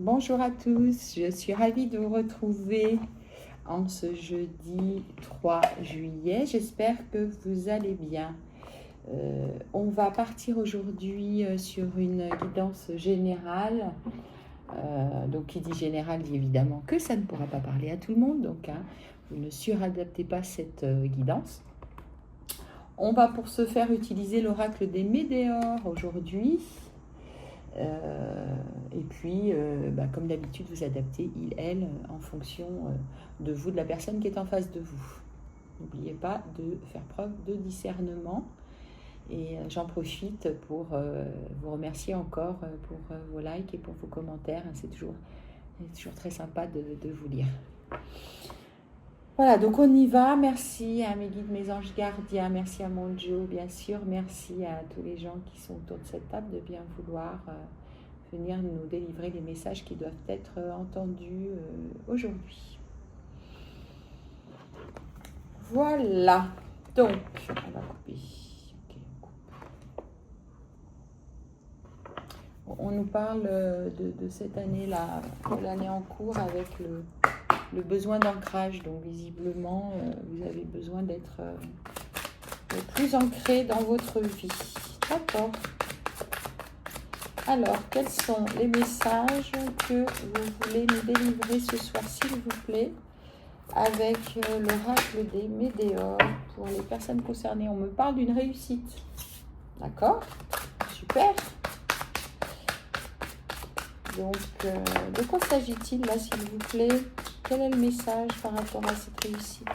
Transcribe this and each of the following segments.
Bonjour à tous, je suis ravie de vous retrouver en ce jeudi 3 juillet. J'espère que vous allez bien. On va partir aujourd'hui sur une guidance générale. Donc qui dit générale dit évidemment que ça ne pourra pas parler à tout le monde. Donc vous ne suradaptez pas cette guidance. On va pour ce faire utiliser l'oracle des Médéors aujourd'hui. Et puis, comme d'habitude, vous adaptez il, elle, en fonction de vous, de la personne qui est en face de vous. N'oubliez pas de faire preuve de discernement. Et j'en profite pour vous remercier encore pour vos likes et pour vos commentaires. C'est toujours très sympa de vous lire. Voilà, donc on y va. Merci à mes guides, mes anges gardiens. Merci à mon Joe, bien sûr. Merci à tous les gens qui sont autour de cette table de bien vouloir venir nous délivrer les messages qui doivent être entendus aujourd'hui. Voilà. Donc, on va couper. Okay, on coupe. On nous parle de cette année-là, de l'année en cours avec le besoin d'ancrage. Donc visiblement, vous avez besoin d'être plus ancré dans votre vie. D'accord. Alors, quels sont les messages que vous voulez nous délivrer ce soir, s'il vous plaît, avec l'oracle des Médéors pour les personnes concernées? On me parle d'une réussite. D'accord. Super. Donc, de quoi s'agit-il là, s'il vous plaît? Quel est le message par rapport à cette réussite?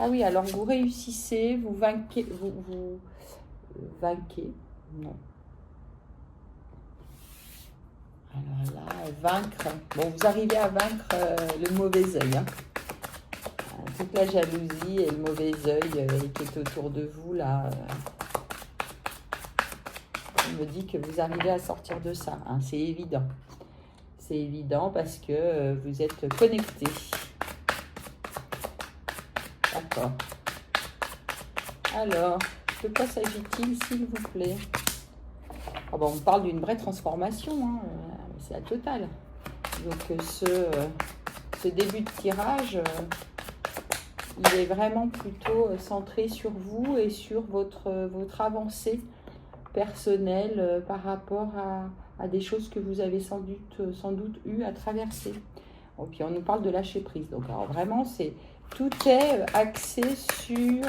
Ah oui, alors vous réussissez, vous vainquez, vous vainquez, non. Alors là, vaincre, bon, vous arrivez à vaincre le mauvais œil, hein. Toute la jalousie et le mauvais œil qui est autour de vous, là, on me dit que vous arrivez à sortir de ça, hein, c'est évident. C'est évident parce que vous êtes connecté. D'accord. Alors, de quoi s'agit-il, s'il vous plaît? Oh ben, on parle d'une vraie transformation, hein. C'est la totale. Donc ce début de tirage, il est vraiment plutôt centré sur vous et sur votre avancée personnelle par rapport à des choses que vous avez sans doute eu à traverser. Et puis on nous parle de lâcher prise. Donc alors vraiment, tout est axé sur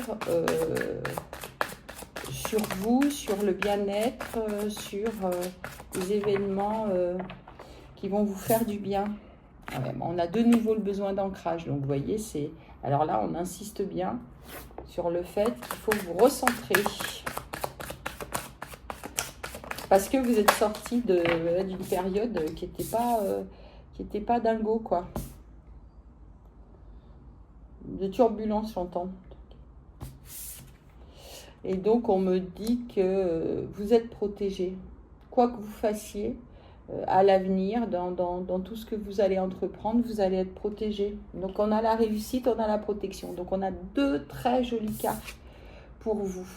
vous, sur le bien-être, sur les événements qui vont vous faire du bien. Ouais, on a de nouveau le besoin d'ancrage. Donc vous voyez, alors là, on insiste bien sur le fait qu'il faut vous recentrer. Parce que vous êtes sorti d'une période qui n'était pas dingo, quoi. De turbulence, j'entends. Et donc, on me dit que vous êtes protégé. Quoi que vous fassiez à l'avenir, dans tout ce que vous allez entreprendre, vous allez être protégé. Donc, on a la réussite, on a la protection. Donc, on a deux très jolies cartes pour vous.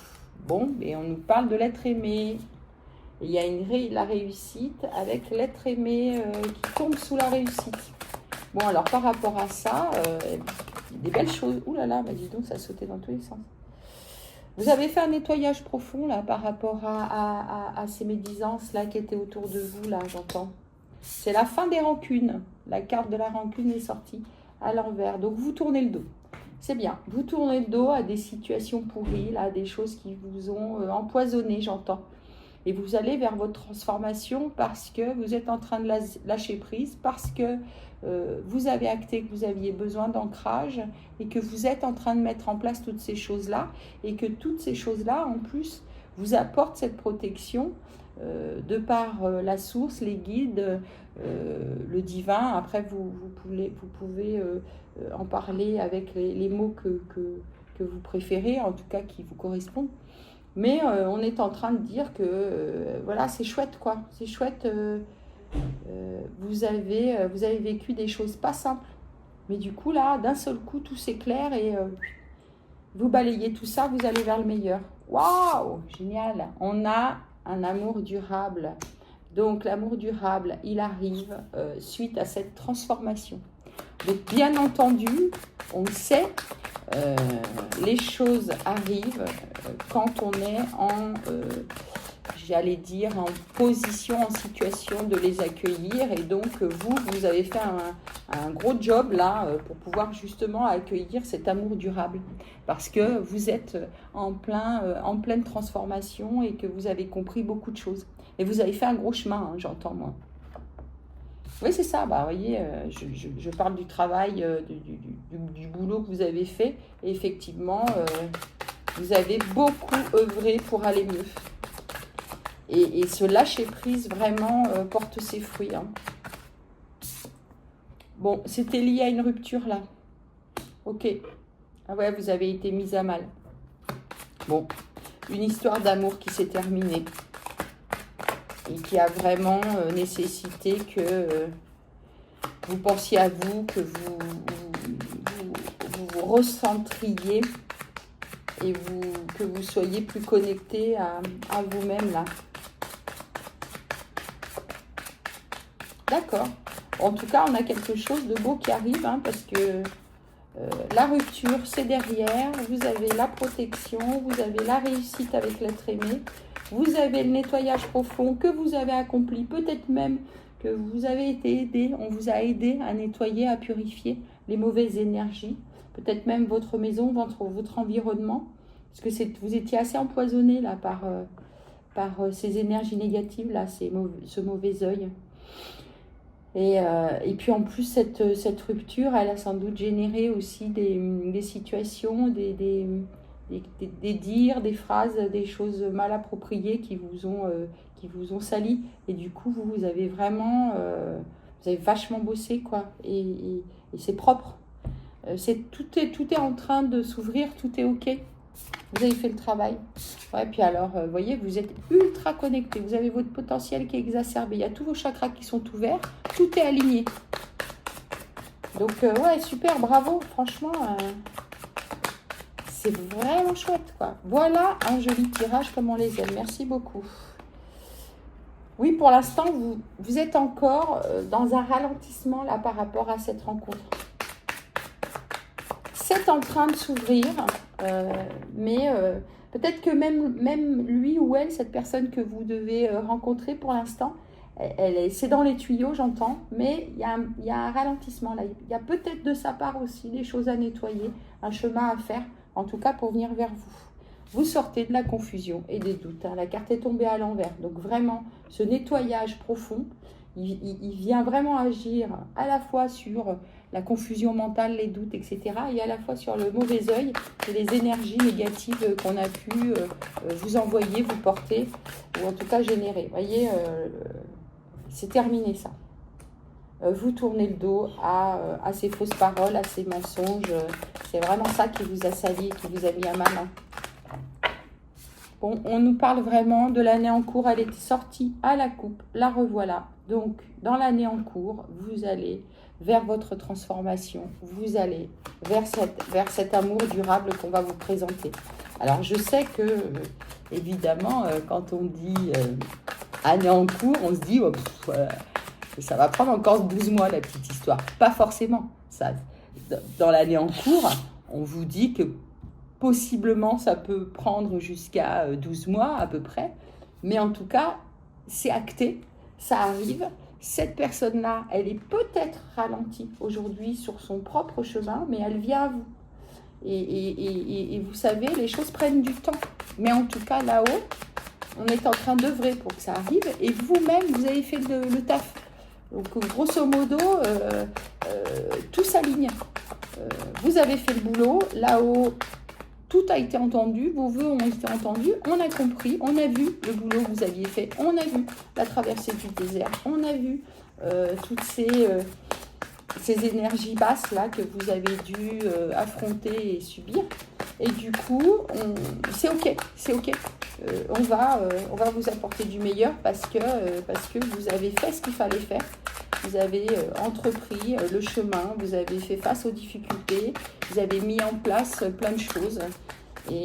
Bon, et on nous parle de l'être aimé. Il y a la réussite avec l'être aimé qui tombe sous la réussite. Bon, alors par rapport à ça, des belles choses. Ouh là là, bah dis donc, ça a sauté dans tous les sens. Vous avez fait un nettoyage profond là par rapport à ces médisances là qui étaient autour de vous, là, j'entends. C'est la fin des rancunes. La carte de la rancune est sortie à l'envers. Donc vous tournez le dos. C'est bien. Vous tournez le dos à des situations pourries, là, des choses qui vous ont empoisonné, j'entends. Et vous allez vers votre transformation parce que vous êtes en train de lâcher prise, parce que vous avez acté que vous aviez besoin d'ancrage et que vous êtes en train de mettre en place toutes ces choses-là et que toutes ces choses-là, en plus, vous apportent cette protection de par la source, les guides, le divin. Après, vous pouvez en parler avec les mots que vous préférez, en tout cas qui vous correspondent. Mais on est en train de dire que voilà, c'est chouette, quoi. C'est chouette. Vous avez vécu des choses pas simples. Mais du coup, là, d'un seul coup, tout s'éclaire et vous balayez tout ça, vous allez vers le meilleur. Waouh, génial. On a un amour durable Donc l'amour durable, il arrive suite à cette transformation. Donc bien entendu, on sait, les choses arrivent quand on est en, j'allais dire, en position, en situation de les accueillir. Et donc vous avez fait un gros job là pour pouvoir justement accueillir cet amour durable. Parce que vous êtes en pleine transformation et que vous avez compris beaucoup de choses. Et vous avez fait un gros chemin, hein, j'entends moi. Oui, c'est ça. Bah, vous voyez, je parle du travail, du boulot que vous avez fait. Et effectivement, vous avez beaucoup œuvré pour aller mieux. Et ce lâcher-prise, vraiment, porte ses fruits. Hein. Bon, c'était lié à une rupture, là. Ok. Ah ouais, vous avez été mise à mal. Bon, une histoire d'amour qui s'est terminée. Et qui a vraiment nécessité que vous pensiez à vous, que vous recentriez et que vous soyez plus connecté à vous-même là. D'accord. En tout cas, on a quelque chose de beau qui arrive, hein, parce que la rupture, c'est derrière. Vous avez la protection, vous avez la réussite avec l'être aimé. Vous avez le nettoyage profond que vous avez accompli, peut-être même que vous avez été aidé, on vous a aidé à nettoyer, à purifier les mauvaises énergies, peut-être même votre maison, votre environnement, parce que vous étiez assez empoisonné là par ces énergies négatives, là, ce mauvais œil. Et puis en plus, cette rupture, elle a sans doute généré aussi des situations, des dires, des phrases, des choses mal appropriées qui vous ont sali. Et du coup, vous avez vraiment, vous avez vachement bossé, quoi. Et c'est propre. Tout est en train de s'ouvrir, tout est OK. Vous avez fait le travail. Ouais, puis alors, vous voyez, vous êtes ultra connecté. Vous avez votre potentiel qui est exacerbé. Il y a tous vos chakras qui sont ouverts. Tout est aligné. Donc, ouais, super, bravo. Franchement, c'est vraiment chouette, quoi. Voilà un joli tirage comme on les aime. Merci beaucoup. Oui, pour l'instant, vous êtes encore dans un ralentissement là par rapport à cette rencontre. C'est en train de s'ouvrir, mais peut-être que même lui ou elle, cette personne que vous devez rencontrer pour l'instant, c'est dans les tuyaux, j'entends, mais il y a un ralentissement là. Il y a peut-être de sa part aussi des choses à nettoyer, un chemin à faire, en tout cas pour venir vers vous. Vous sortez de la confusion et des doutes. Hein. La carte est tombée à l'envers. Donc vraiment, ce nettoyage profond, il vient vraiment agir à la fois sur la confusion mentale, les doutes, etc. et à la fois sur le mauvais œil et les énergies négatives qu'on a pu vous envoyer, vous porter, ou en tout cas générer. Vous voyez, c'est terminé ça. Vous tournez le dos à ces fausses paroles, à ces mensonges. C'est vraiment ça qui vous a sali, qui vous a mis à mal. Hein. Bon, on nous parle vraiment de l'année en cours. Elle est sortie à la coupe. La revoilà. Donc, dans l'année en cours, vous allez vers votre transformation. Vous allez vers cet amour durable qu'on va vous présenter. Alors, je sais que, évidemment, quand on dit année en cours, on se dit oh, ça va prendre encore 12 mois, la petite histoire. Pas forcément. Ça, dans l'année en cours, on vous dit que possiblement, ça peut prendre jusqu'à 12 mois à peu près. Mais en tout cas, c'est acté, ça arrive. Cette personne-là, elle est peut-être ralentie aujourd'hui sur son propre chemin, mais elle vient à vous. Et vous savez, les choses prennent du temps. Mais en tout cas, là-haut, on est en train d'œuvrer pour que ça arrive. Et vous-même, vous avez fait le taf. Donc, grosso modo, tout s'aligne. Vous avez fait le boulot. Là-haut, tout a été entendu, vos vœux ont été entendus, on a compris, on a vu le boulot que vous aviez fait, on a vu la traversée du désert, on a vu toutes ces énergies basses là que vous avez dû affronter et subir. Et du coup, c'est ok, c'est ok. On va vous apporter du meilleur parce que vous avez fait ce qu'il fallait faire. Vous avez entrepris le chemin, vous avez fait face aux difficultés, vous avez mis en place plein de choses. Et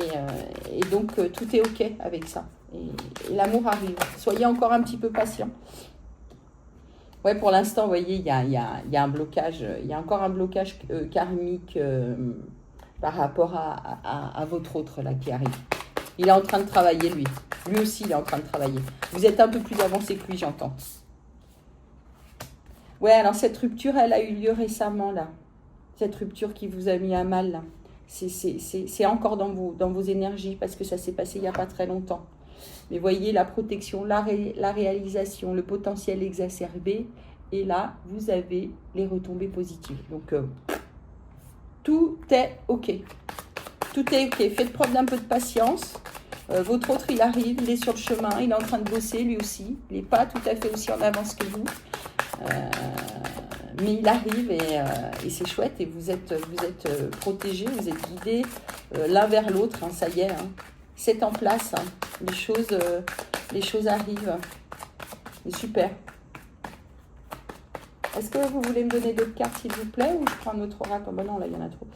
donc, tout est ok avec ça. Et l'amour arrive. Soyez encore un petit peu patient. Ouais, pour l'instant, vous voyez, il y a un blocage. Il y a encore un blocage karmique par rapport à votre autre là qui arrive. Il est en train de travailler, lui. Lui aussi, il est en train de travailler. Vous êtes un peu plus avancé que lui, j'entends. Ouais, alors cette rupture, elle a eu lieu récemment, là. Cette rupture qui vous a mis à mal, là. C'est encore dans vos énergies, parce que ça s'est passé il n'y a pas très longtemps. Mais voyez, la protection, la réalisation, le potentiel exacerbé. Et là, vous avez les retombées positives. Donc, tout est OK. Tout est OK. Faites preuve d'un peu de patience. Votre autre, il arrive, il est sur le chemin, il est en train de bosser lui aussi. Il n'est pas tout à fait aussi en avance que vous. Mais il arrive et c'est chouette. Et vous êtes protégés, vous êtes guidés l'un vers l'autre. Hein, ça y est, hein. C'est en place. Hein. Les choses arrivent. C'est super. Est-ce que vous voulez me donner d'autres cartes, s'il vous plaît, ou je prends un autre oracle? Oh, ben non, là, il y en a trop.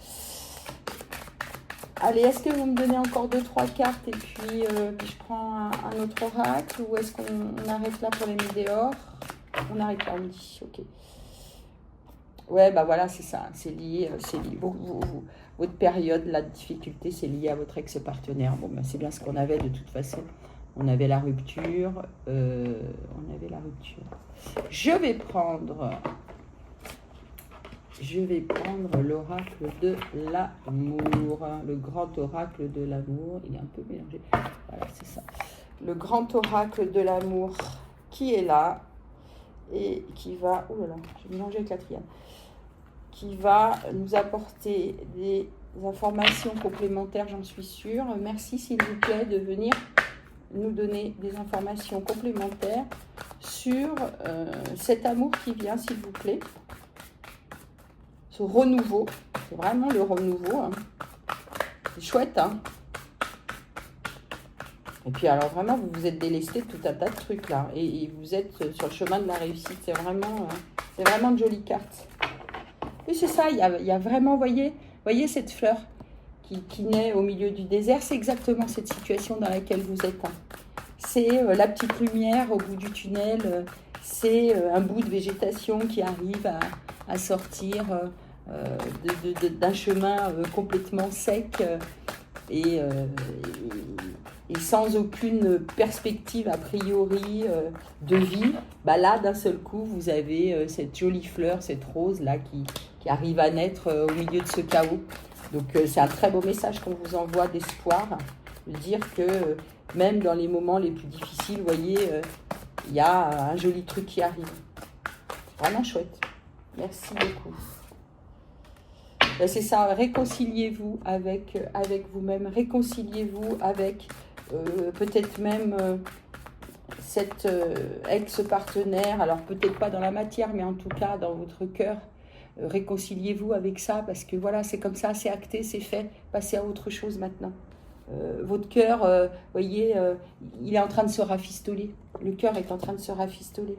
Allez, est-ce que vous me donnez encore 2-3 cartes et puis je prends un autre oracle, ou est-ce qu'on arrête là pour les météores? On arrête là, on me dit, ok. Ouais, bah voilà, c'est ça, c'est lié. Votre période, la difficulté, c'est lié à votre ex-partenaire. Bon, bah, c'est bien ce qu'on avait de toute façon. On avait la rupture. Je vais prendre l'oracle de l'amour. Le grand oracle de l'amour. Il est un peu mélangé. Voilà, c'est ça. Le grand oracle de l'amour qui est là et qui va... Oh là là, j'ai mélangé avec la triade. Qui va nous apporter des informations complémentaires, j'en suis sûre. Merci, s'il vous plaît, de venir nous donner des informations complémentaires sur cet amour qui vient, s'il vous plaît. Ce renouveau, c'est vraiment le renouveau. Hein. C'est chouette, hein. Et puis alors vraiment, vous vous êtes délesté de tout un tas de trucs là. Et vous êtes sur le chemin de la réussite. C'est vraiment de jolies cartes. Oui, c'est ça, il y a vraiment, voyez cette fleur qui naît au milieu du désert. C'est exactement cette situation dans laquelle vous êtes. Hein. C'est la petite lumière au bout du tunnel. C'est un bout de végétation qui arrive à sortir d'un chemin complètement sec et sans aucune perspective a priori de vie. Bah là, d'un seul coup, vous avez cette jolie fleur, cette rose là qui arrive à naître au milieu de ce chaos. Donc c'est un très beau message qu'on vous envoie d'espoir, de dire que même dans les moments les plus difficiles, vous voyez, il y a un joli truc qui arrive. Vraiment chouette. Merci beaucoup. Ben, c'est ça, réconciliez-vous avec vous-même, réconciliez-vous avec peut-être même cet ex-partenaire, alors peut-être pas dans la matière, mais en tout cas dans votre cœur. Réconciliez-vous avec ça, parce que voilà, c'est comme ça, c'est acté, c'est fait, passez à autre chose maintenant. Votre cœur, voyez, il est en train de se rafistoler. Le cœur est en train de se rafistoler.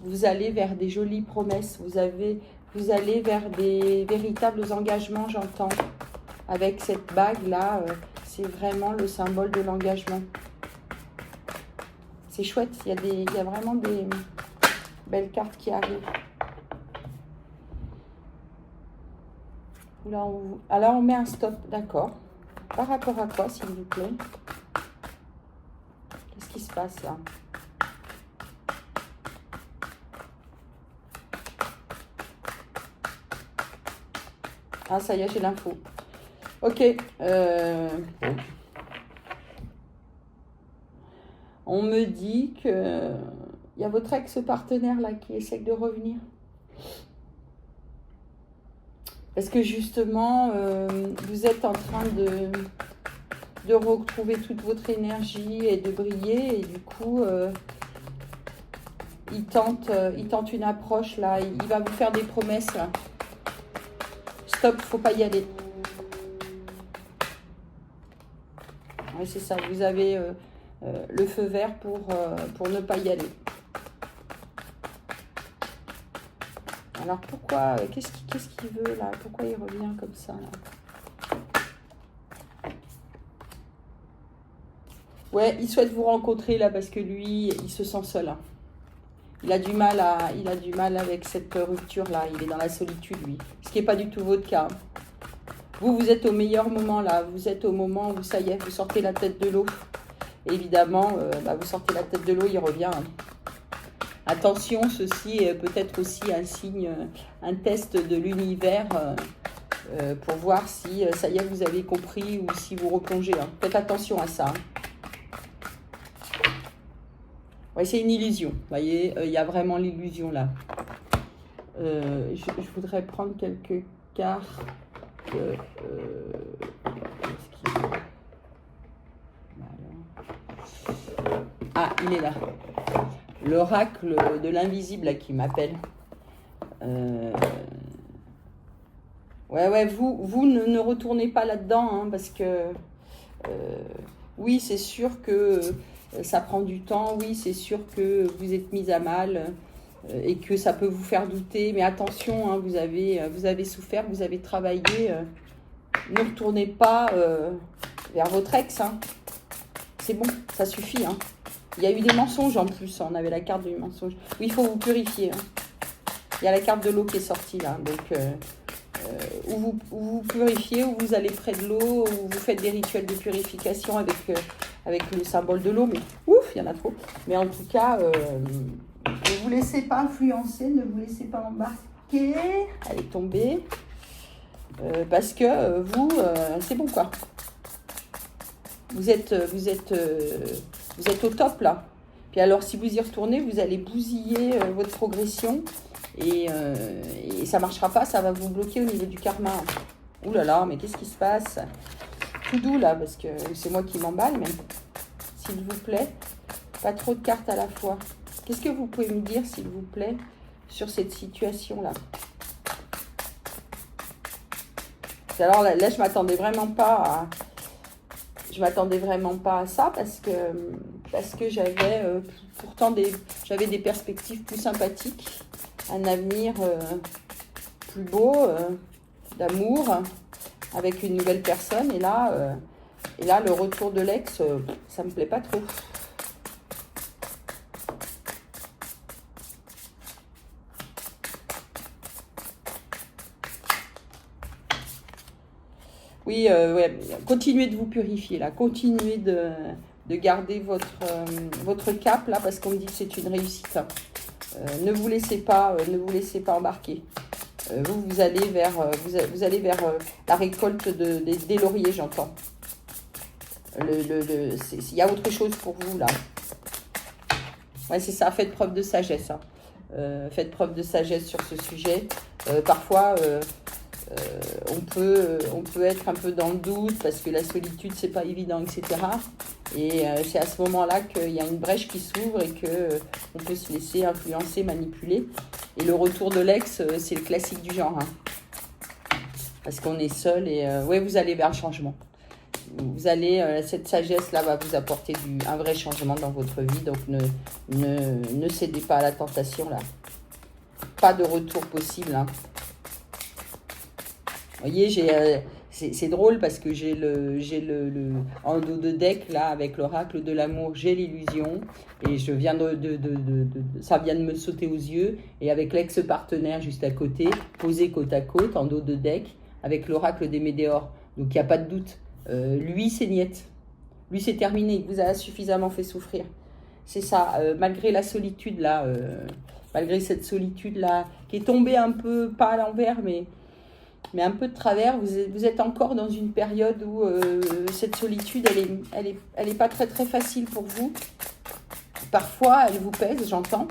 Vous allez vers des jolies promesses, vous allez vers des véritables engagements, j'entends. Avec cette bague-là, c'est vraiment le symbole de l'engagement. C'est chouette, il y a vraiment des belles cartes qui arrivent. Là, alors on met un stop, d'accord. Par rapport à quoi, s'il vous plaît? Qu'est-ce qui se passe là? Ah, ça y est, j'ai l'info. Ok. On me dit que il y a votre ex-partenaire là qui essaie de revenir. Parce que justement, vous êtes en train de retrouver toute votre énergie et de briller. Et du coup, il tente une approche là. Il va vous faire des promesses là. Stop, faut pas y aller. Oui, c'est ça. Vous avez le feu vert pour ne pas y aller. Alors pourquoi, qu'est-ce qu'il veut là? Pourquoi il revient comme ça là? Ouais, il souhaite vous rencontrer là parce que lui, il se sent seul. Hein. Il a du mal avec cette rupture là. Il est dans la solitude lui. Ce qui n'est pas du tout votre cas. Vous êtes au meilleur moment là. Vous êtes au moment où ça y est, vous sortez la tête de l'eau. Évidemment, vous sortez la tête de l'eau, il revient. Hein. Attention, ceci est peut-être aussi un signe, un test de l'univers pour voir si ça y est, vous avez compris ou si vous replongez. Hein. Faites attention à ça. Hein. Ouais, c'est une illusion. Vous voyez, il y a vraiment l'illusion là. Je voudrais prendre quelques cartes. Ah, il est là. L'oracle de l'invisible qui m'appelle. Ouais, vous ne retournez pas là-dedans, hein, parce que oui, c'est sûr que ça prend du temps, oui, c'est sûr que vous êtes mis à mal et que ça peut vous faire douter, mais attention, hein, vous avez souffert, vous avez travaillé, ne retournez pas vers votre ex, hein. C'est bon, ça suffit, hein. Il y a eu des mensonges en plus, hein. On avait la carte du mensonge. Oui, il faut vous purifier. Hein. Il y a la carte de l'eau qui est sortie là. Donc, où vous purifiez, où vous allez près de l'eau, où vous faites des rituels de purification avec le symbole de l'eau. Mais ouf, il y en a trop. Mais en tout cas, ne vous laissez pas influencer, ne vous laissez pas embarquer. Elle est tombée. Parce que vous, c'est bon quoi. Vous êtes au top là. Puis alors, si vous y retournez, vous allez bousiller votre progression et ça ne marchera pas, ça va vous bloquer au niveau du karma. Ouh là là, mais qu'est-ce qui se passe? Tout doux là, parce que c'est moi qui m'emballe, mais s'il vous plaît, pas trop de cartes à la fois. Qu'est-ce que vous pouvez me dire, s'il vous plaît, sur cette situation-là? Alors là, je m'attendais vraiment pas à ça parce que j'avais pourtant j'avais des perspectives plus sympathiques, un avenir plus beau, d'amour avec une nouvelle personne. Et là, le retour de l'ex, ça me plaît pas trop. Oui, ouais, continuez de vous purifier là, continuez de garder votre cap là, parce qu'on me dit que c'est une réussite. Ne vous laissez pas embarquer. Vous allez vers la récolte des lauriers, j'entends. Il y a autre chose pour vous là. Ouais, c'est ça, faites preuve de sagesse. Hein. Faites preuve de sagesse sur ce sujet. Parfois, on peut être un peu dans le doute parce que la solitude, c'est pas évident, etc. Et c'est à ce moment-là qu'il y a une brèche qui s'ouvre et qu'on peut se laisser influencer, manipuler. Et le retour de l'ex, c'est le classique du genre. Hein. Parce qu'on est seul et ouais, vous allez vers le changement. Vous allez, cette sagesse-là va vous apporter un vrai changement dans votre vie. Donc ne cédez pas à la tentation là. Pas de retour possible. Hein. Vous voyez, c'est drôle parce que j'ai en dos de deck là avec l'oracle de l'amour, j'ai l'illusion et je viens ça vient de me sauter aux yeux, et avec l'ex-partenaire juste à côté, posé côte à côte en dos de deck avec l'oracle des météores. Donc il n'y a pas de doute. Lui c'est niette. Lui c'est terminé, il vous a suffisamment fait souffrir. C'est ça, malgré la solitude là, malgré cette solitude là qui est tombée un peu, pas à l'envers mais un peu de travers, vous êtes encore dans une période où cette solitude, elle est pas très très facile pour vous. Parfois, elle vous pèse, j'entends,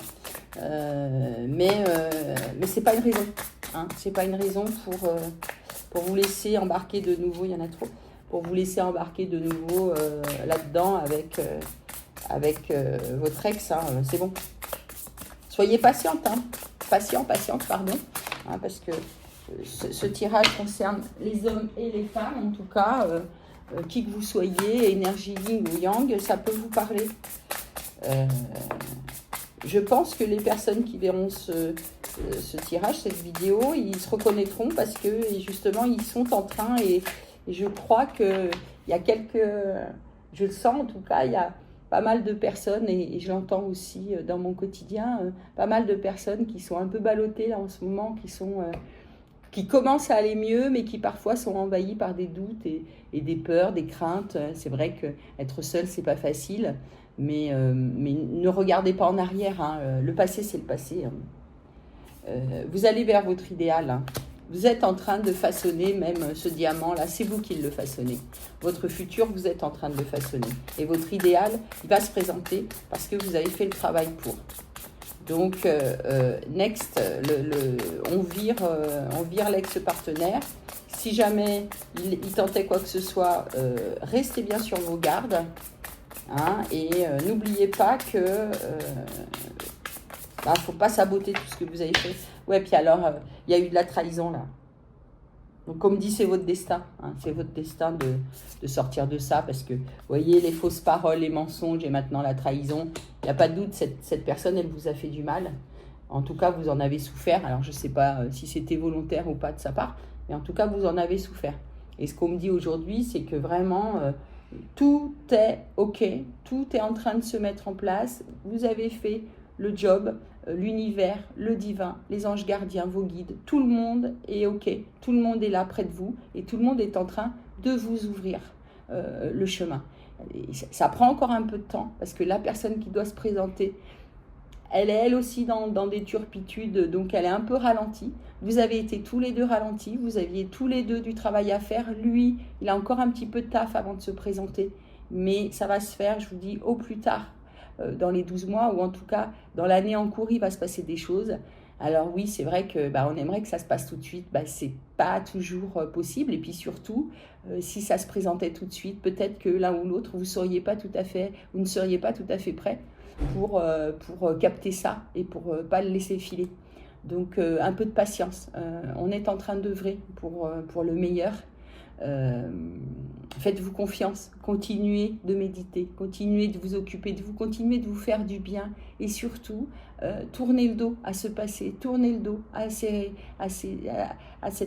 mais c'est pas une raison. Hein, c'est pas une raison pour vous laisser embarquer de nouveau, il y en a trop, pour vous laisser embarquer de nouveau là-dedans avec votre ex. Hein, c'est bon. Soyez patiente, hein. Patiente, pardon, hein, parce que ce tirage concerne les hommes et les femmes, en tout cas, qui que vous soyez, énergie yin ou yang, ça peut vous parler. Je pense que les personnes qui verront ce tirage, cette vidéo, ils se reconnaîtront parce que justement, ils sont en train, et je crois qu'il y a quelques Je le sens en tout cas, il y a pas mal de personnes, et je l'entends aussi dans mon quotidien, pas mal de personnes qui sont un peu ballottées là en ce moment, qui commencent à aller mieux, mais qui parfois sont envahies par des doutes et des peurs, des craintes. C'est vrai qu'être seul, c'est pas facile, mais ne regardez pas en arrière, hein. Le passé, c'est le passé, hein. Vous allez vers votre idéal, hein. Vous êtes en train de façonner même ce diamant-là, c'est vous qui le façonnez. Votre futur, vous êtes en train de le façonner. Et votre idéal, il va se présenter parce que vous avez fait le travail pour. Donc, next, on vire l'ex-partenaire. Si jamais il tentait quoi que ce soit, restez bien sur vos gardes. Hein, et n'oubliez pas que faut pas saboter tout ce que vous avez fait. Ouais, puis alors, il y a eu de la trahison là. Donc, comme dit, c'est votre destin. Hein, c'est votre destin de sortir de ça parce que, vous voyez, les fausses paroles, les mensonges et maintenant la trahison, il n'y a pas de doute, cette personne, elle vous a fait du mal. En tout cas, vous en avez souffert. Alors, je ne sais pas si c'était volontaire ou pas de sa part, mais en tout cas, vous en avez souffert. Et ce qu'on me dit aujourd'hui, c'est que vraiment, tout est OK, tout est en train de se mettre en place. Vous avez fait le job, l'univers, le divin, les anges gardiens, vos guides, tout le monde est OK, tout le monde est là près de vous et tout le monde est en train de vous ouvrir le chemin. Et ça prend encore un peu de temps parce que la personne qui doit se présenter, elle est elle aussi dans des turpitudes, donc elle est un peu ralentie. Vous avez été tous les deux ralentis, vous aviez tous les deux du travail à faire. Lui, il a encore un petit peu de taf avant de se présenter, mais ça va se faire, je vous dis, au plus tard. Dans les 12 mois, ou en tout cas dans l'année en cours, il va se passer des choses. Alors oui, c'est vrai que on aimerait que ça se passe tout de suite, c'est pas toujours possible. Et puis surtout, si ça se présentait tout de suite, peut-être que l'un ou l'autre, vous ne seriez pas tout à fait prêt pour capter ça et pour pas le laisser filer. Donc un peu de patience. On est en train d'œuvrer pour le meilleur. Faites-vous confiance, continuez de méditer, continuez de vous occuper de vous, continuez de vous faire du bien et surtout tournez le dos à ce passé, tournez le dos à cette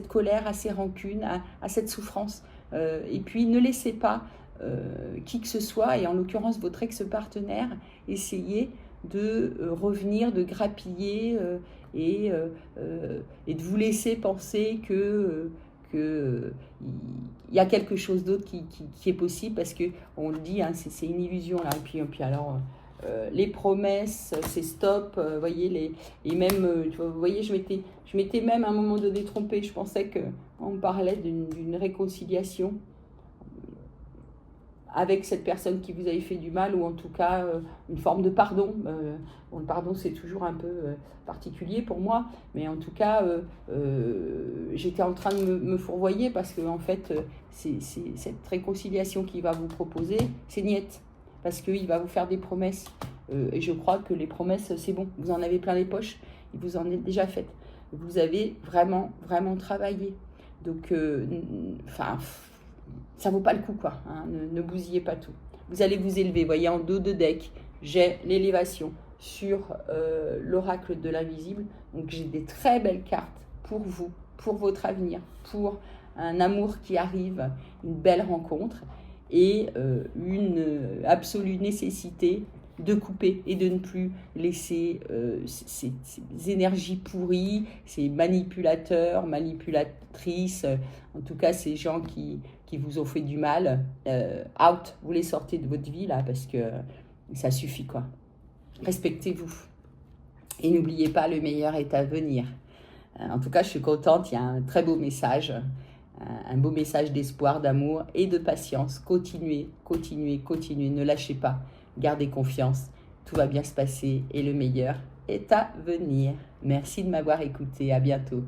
colère, à ces rancunes, à cette souffrance et puis ne laissez pas qui que ce soit, et en l'occurrence votre ex-partenaire, essayer de revenir, de grappiller et de vous laisser penser que il y a quelque chose d'autre qui est possible, parce que on le dit, hein, c'est une illusion là. Et puis alors les promesses, c'est stop. Voyez et même vous voyez, je m'étais même à un moment donné trompée. Je pensais que on parlait d'une réconciliation avec cette personne qui vous avait fait du mal, ou en tout cas une forme de pardon. Bon, le pardon, c'est toujours un peu particulier pour moi, mais en tout cas, j'étais en train de me fourvoyer parce que en fait, c'est cette réconciliation qu'il va vous proposer, c'est niette, parce qu'il va vous faire des promesses. Et je crois que les promesses, c'est bon, vous en avez plein les poches, il vous en est déjà faites. Vous avez vraiment, vraiment travaillé. Donc, ça vaut pas le coup, quoi. Hein, ne bousillez pas tout. Vous allez vous élever, voyez, en dos de deck, j'ai l'élévation sur l'oracle de l'invisible. Donc j'ai des très belles cartes pour vous, pour votre avenir, pour un amour qui arrive, une belle rencontre et une absolue nécessité de couper et de ne plus laisser ces énergies pourries, ces manipulateurs, manipulatrices, en tout cas ces gens qui vous ont fait du mal, out, vous les sortez de votre vie là, parce que ça suffit, quoi. Respectez-vous et n'oubliez pas, le meilleur est à venir. En tout cas, je suis contente, il y a un très beau message, un beau message d'espoir, d'amour et de patience. Continuez, continuez, continuez, ne lâchez pas, gardez confiance, tout va bien se passer et le meilleur est à venir. Merci de m'avoir écouté, à bientôt.